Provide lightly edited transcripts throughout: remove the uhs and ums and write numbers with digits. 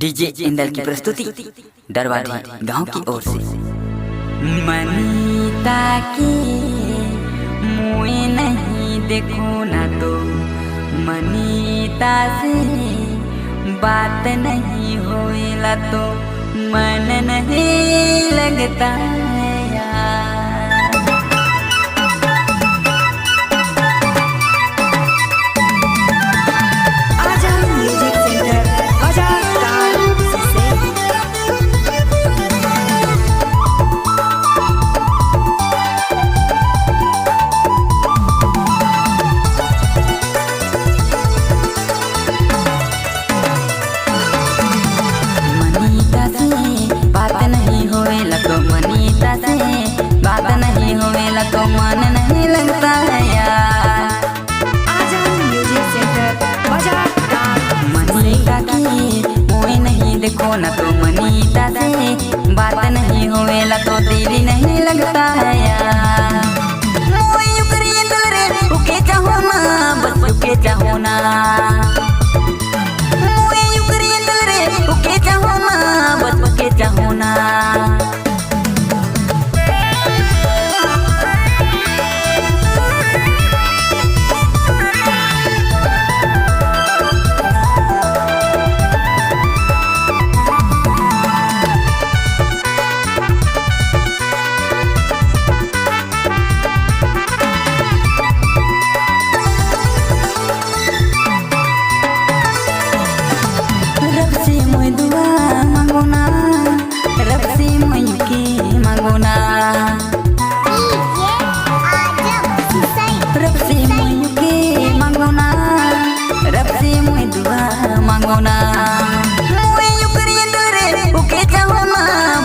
DJ Indal की प्रस्तुति दरवारी गांव की ओर से। मनीता के मुँह नहीं देखो ना तो मनीता से बात नहीं होएला तो मन नहीं लगता यार। बात नहीं होवेला तो मन नहीं लगता है यार। आजा म्यूजिक सेंटर बजा मनीता की मुँह नहीं देखो ना तो मनीता से बात नहीं होवेला तो दिल नहीं लगता है यार। उके चाहो ना बस उके चाहो ना, उके चाहो ना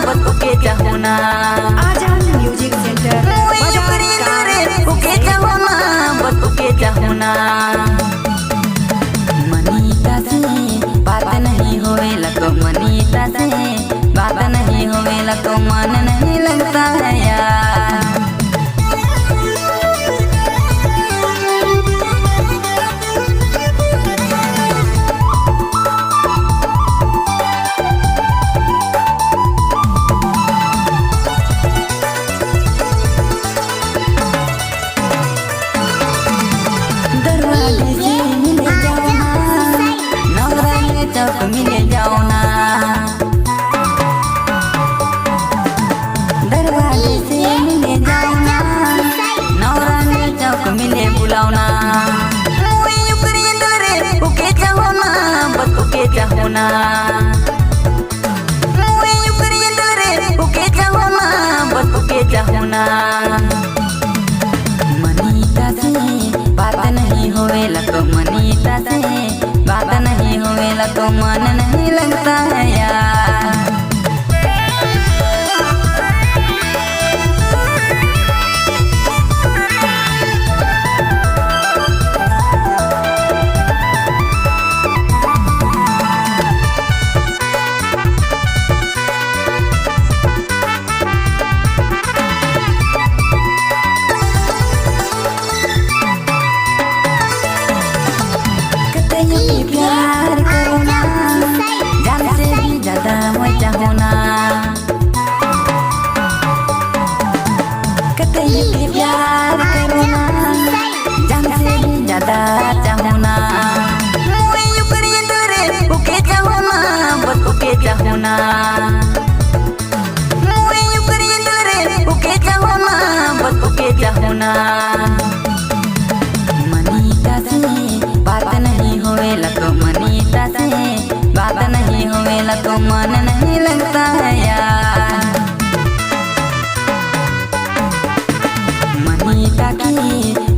बस उके चाहो ना। आजा म्यूजिक सेंटर उके चाहो ना बस उके चाहो ना। मनीता से बात नहीं होवेला तो मनीता से बात नहीं होवेला तो मन नहीं लगता है यार। मिले जाओ ना दरवाजे से मिले जाओ ना, नौरानी चौक मिले बुलाओ ना। उके चाहो ना बस उके चाहो ना, उके चाहो ना बस उके चाहो ना। मनीता से बात नहीं होवेला तो मनीता से बात नहीं होवेला तो मन नहीं लगता है यार। प्यार करो ना जान से भी ज्यादा मैं चाहो ना, कतई भी प्यार करो ना जान से भी ज्यादा चाहो ना। उके चाहो ना बस उके चाहो ना, उके चाहो ना बस उके चाहो ना। मनीता से बात नहीं होवेला तो मनीता से बात नहीं होवेला तो मन नहीं लगता है यार। मनीता की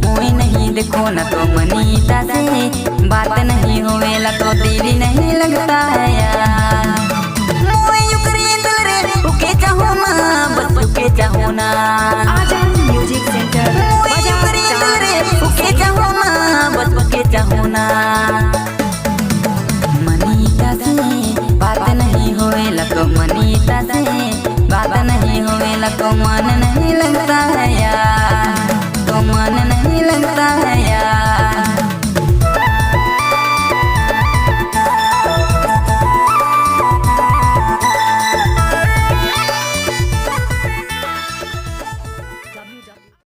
मुँह नहीं देखो ना तो मनीता से बात नहीं होवेला तो दिल नहीं लगता है यार। उके चाहो ना बस उके चाहो ना। आजा म्यूजिक सेंटर उके चाहो ना बस उके चाहो ना। मनीता से बात नहीं होवेला तो मनीता से बात नहीं होवेला तो मन नहीं लगता है